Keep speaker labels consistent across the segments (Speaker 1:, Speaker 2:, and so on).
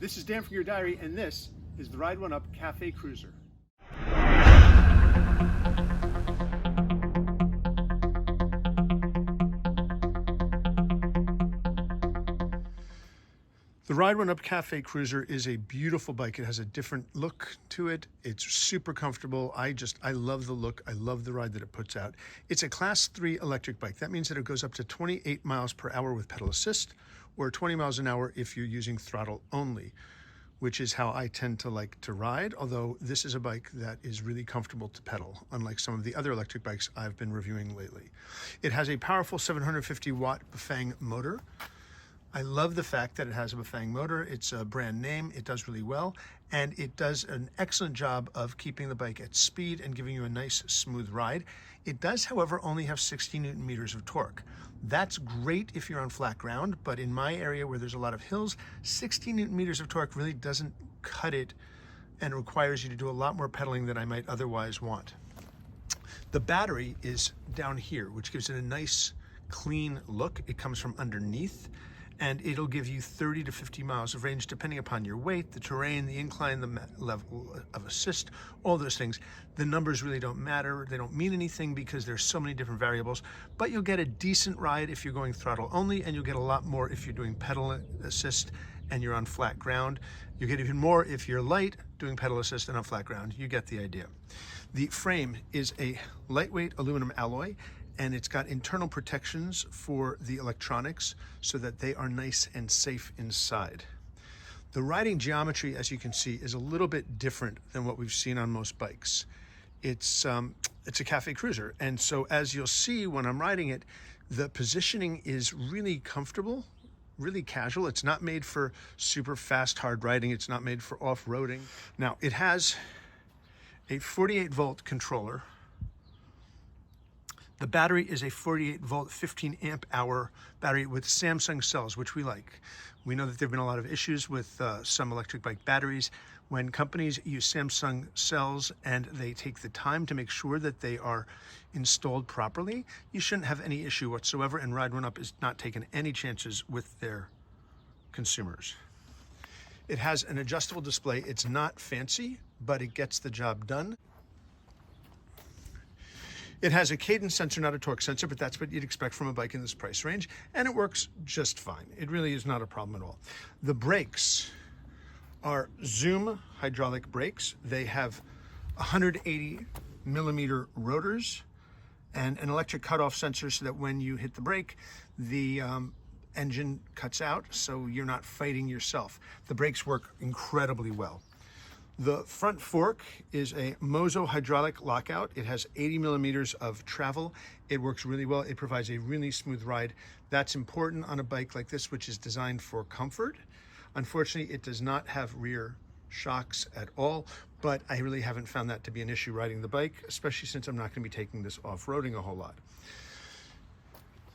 Speaker 1: This is Dan from Your Diary, and this is the Ride One Up Cafe Cruiser. The Ride One Up Cafe Cruiser is a beautiful bike. It has a different look to it. It's super comfortable. I love the look. I love the ride that it puts out. It's a Class 3 electric bike. That means that it goes up to 28 miles per hour with pedal assist, or 20 miles an hour if you're using throttle only, which is how I tend to like to ride, although this is a bike that is really comfortable to pedal, unlike some of the other electric bikes I've been reviewing lately. It has a powerful 750 watt Bafang motor. I love the fact that it has a Bafang motor. It's a brand name, it does really well, and it does an excellent job of keeping the bike at speed and giving you a nice smooth ride. It does, however, only have 60 Newton meters of torque. That's great if you're on flat ground, but in my area where there's a lot of hills, 60 Newton meters of torque really doesn't cut it and requires you to do a lot more pedaling than I might otherwise want. The battery is down here, which gives it a nice clean look. It comes from underneath, and it'll give you 30 to 50 miles of range depending upon your weight, the terrain, the incline, the level of assist, all those things. The numbers really don't matter. They don't mean anything because there's so many different variables, but you'll get a decent ride if you're going throttle only, and you'll get a lot more if you're doing pedal assist and you're on flat ground. You'll get even more if you're light doing pedal assist and on flat ground. You get the idea. The frame is a lightweight aluminum alloy, and it's got internal protections for the electronics so that they are nice and safe inside. The riding geometry, as you can see, is a little bit different than what we've seen on most bikes. It's a cafe cruiser, and so as you'll see when I'm riding it, the positioning is really comfortable, really casual. It's not made for super fast, hard riding. It's not made for off-roading. Now, it has a 48 volt controller. The battery is a 48 volt, 15 amp hour battery with Samsung cells, which we like. We know that there have been a lot of issues with some electric bike batteries. When companies use Samsung cells and they take the time to make sure that they are installed properly, you shouldn't have any issue whatsoever, and Ride One Up is not taking any chances with their consumers. It has an adjustable display. It's not fancy, but it gets the job done. It has a cadence sensor, not a torque sensor, but that's what you'd expect from a bike in this price range, and it works just fine. It really is not a problem at all. The brakes are Zoom hydraulic brakes. They have 180 millimeter rotors and an electric cutoff sensor so that when you hit the brake, the engine cuts out, so you're not fighting yourself. The brakes work incredibly well. The front fork is a Mozo hydraulic lockout. It has 80 millimeters of travel. It works really well. It provides a really smooth ride. That's important on a bike like this, which is designed for comfort. Unfortunately, it does not have rear shocks at all, but I really haven't found that to be an issue riding the bike, especially since I'm not going to be taking this off-roading a whole lot.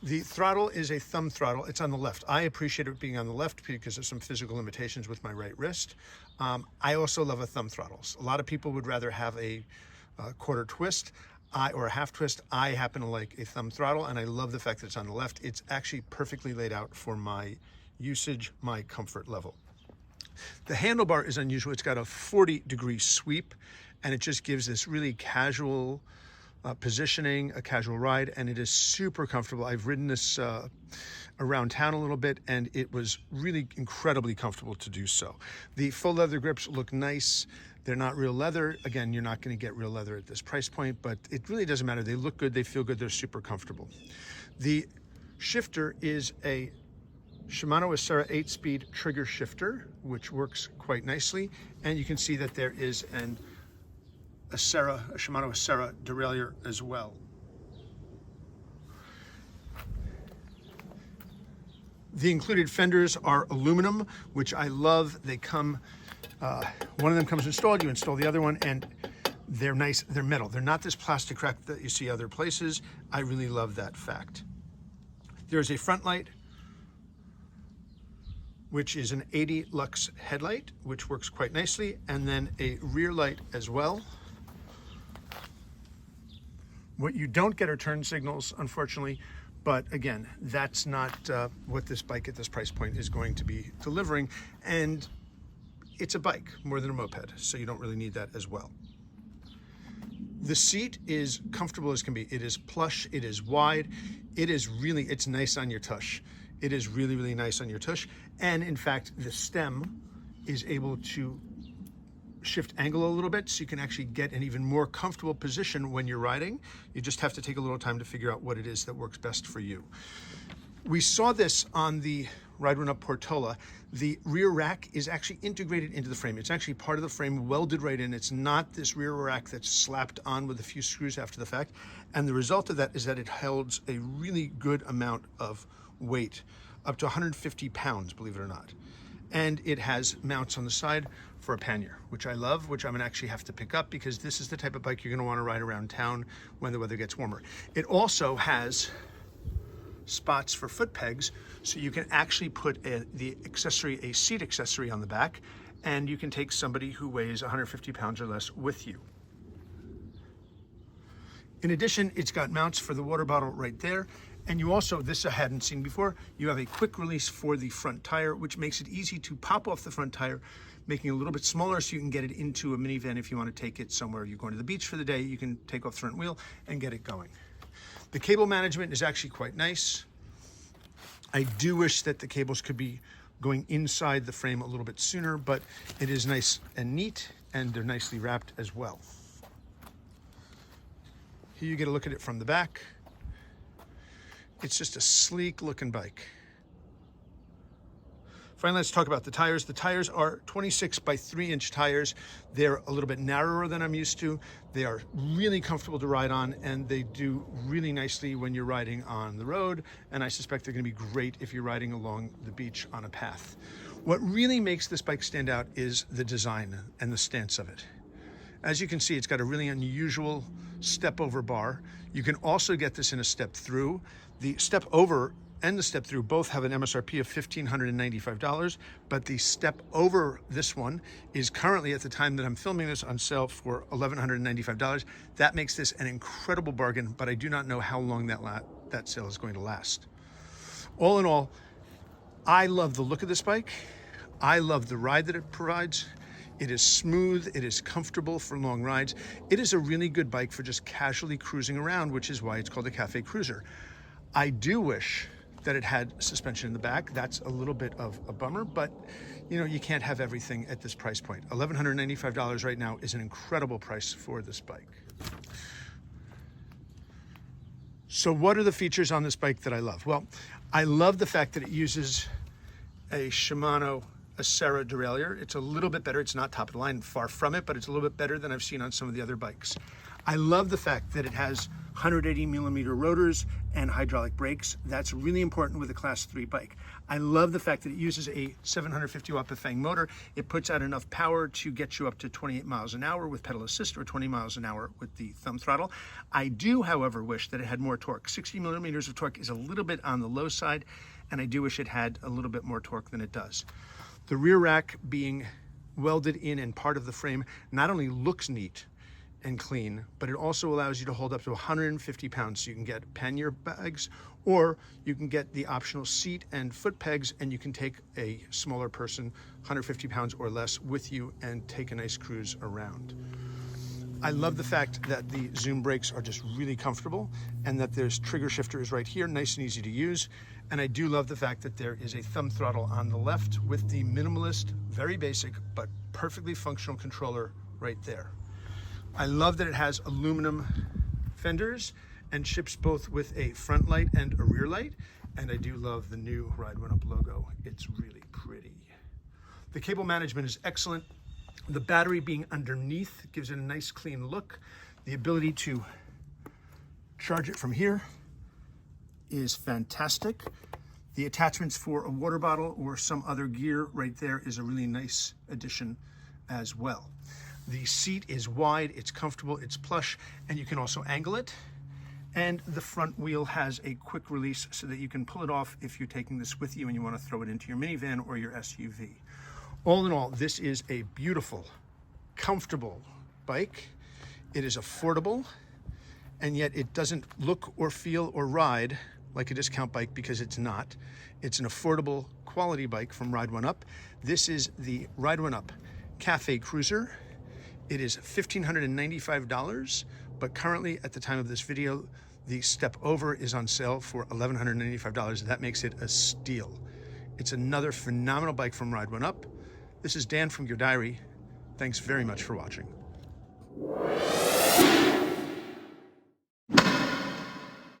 Speaker 1: The throttle is a thumb throttle. It's on the left. I appreciate it being on the left because of some physical limitations with my right wrist. I also love a thumb throttle. A lot of people would rather have a quarter twist or a half twist. I happen to like a thumb throttle, and I love the fact that it's on the left. It's actually perfectly laid out for my usage, my comfort level. The handlebar is unusual. It's got a 40-degree sweep, and it just gives this really casual positioning, a casual ride, and it is super comfortable. I've ridden this around town a little bit, and it was really incredibly comfortable to do so. The faux leather grips look nice. They're not real leather. Again, you're not going to get real leather at this price point, but it really doesn't matter. They look good, they feel good, they're super comfortable. The shifter is a Shimano Acera 8-speed trigger shifter, which works quite nicely, and you can see that there is a Shimano Acera derailleur as well. The included fenders are aluminum, which I love. They come, one of them comes installed, you install the other one, and they're nice, they're metal. They're not this plastic wreck that you see other places. I really love that fact. There's a front light, which is an 80 lux headlight, which works quite nicely, and then a rear light as well. What you don't get are turn signals, unfortunately, but again, that's not what this bike at this price point is going to be delivering. And it's a bike more than a moped, so you don't really need that as well. The seat is comfortable as can be. It is plush, it is wide, it's nice on your tush. It is really, really nice on your tush. And in fact, the stem is able to shift angle a little bit, so you can actually get an even more comfortable position when you're riding. You just have to take a little time to figure out what it is that works best for you. We saw this on the Ride One Up Portola. The rear rack is actually integrated into the frame. It's actually part of the frame, welded right in. It's not this rear rack that's slapped on with a few screws after the fact. And the result of that is that it holds a really good amount of weight, up to 150 pounds, believe it or not. And it has mounts on the side for a pannier, which I love, which I'm gonna actually have to pick up because this is the type of bike you're gonna wanna ride around town when the weather gets warmer. It also has spots for foot pegs, so you can actually put a seat accessory on the back, and you can take somebody who weighs 150 pounds or less with you. In addition, it's got mounts for the water bottle right there. And you also, this I hadn't seen before, you have a quick release for the front tire, which makes it easy to pop off the front tire, making it a little bit smaller so you can get it into a minivan if you want to take it somewhere. You're going to the beach for the day, you can take off the front wheel and get it going. The cable management is actually quite nice. I do wish that the cables could be going inside the frame a little bit sooner, but it is nice and neat, and they're nicely wrapped as well. Here you get a look at it from the back. It's just a sleek looking bike. Finally, let's talk about the tires. The tires are 26 by 3-inch tires. They're a little bit narrower than I'm used to. They are really comfortable to ride on, and they do really nicely when you're riding on the road. And I suspect they're gonna be great if you're riding along the beach on a path. What really makes this bike stand out is the design and the stance of it. As you can see, it's got a really unusual step over bar. You can also get this in a step through. The step over and the step through both have an MSRP of $1,595, but the step over this one is currently, at the time that I'm filming this, on sale for $1,195. That makes this an incredible bargain, but I do not know how long that sale is going to last. All in all, I love the look of this bike. I love the ride that it provides. It is smooth, it is comfortable for long rides. It is a really good bike for just casually cruising around, which is why it's called a Cafe Cruiser. I do wish that it had suspension in the back. That's a little bit of a bummer, but you know, you can't have everything at this price point. $1,195 right now is an incredible price for this bike. So what are the features on this bike that I love? Well, I love the fact that it uses a Shimano Acera derailleur. It's a little bit better. It's not top of the line, far from it, but it's a little bit better than I've seen on some of the other bikes. I love the fact that it has 180 millimeter rotors and hydraulic brakes. That's really important with a class 3 bike. I love the fact that it uses a 750 watt Bafang motor. It puts out enough power to get you up to 28 miles an hour with pedal assist, or 20 miles an hour with the thumb throttle. I do, however, wish that it had more torque. 60 millimeters of torque is a little bit on the low side, and I do wish it had a little bit more torque than it does. The rear rack being welded in and part of the frame not only looks neat and clean, but it also allows you to hold up to 150 pounds. So you can get pannier bags, or you can get the optional seat and foot pegs, and you can take a smaller person, 150 pounds or less, with you and take a nice cruise around. I love the fact that the Zoom brakes are just really comfortable, and that there's trigger shifters right here, nice and easy to use. And I do love the fact that there is a thumb throttle on the left with the minimalist, very basic, but perfectly functional controller right there. I love that it has aluminum fenders and ships both with a front light and a rear light. And I do love the new Ride One Up logo. It's really pretty. The cable management is excellent. The battery being underneath gives it a nice clean look. The ability to charge it from here is fantastic. The attachments for a water bottle or some other gear right there is a really nice addition as well. The seat is wide, it's comfortable, it's plush, and you can also angle it. And the front wheel has a quick release so that you can pull it off if you're taking this with you and you want to throw it into your minivan or your SUV. All in all, this is a beautiful, comfortable bike. It is affordable, and yet it doesn't look or feel or ride like a discount bike, because it's not. It's an affordable quality bike from Ride One Up. This is the Ride One Up Cafe Cruiser. It is $1,595, but currently at the time of this video, the step over is on sale for $1,195. That makes it a steal. It's another phenomenal bike from Ride One Up. This is Dan from Gear Diary. Thanks very much for watching.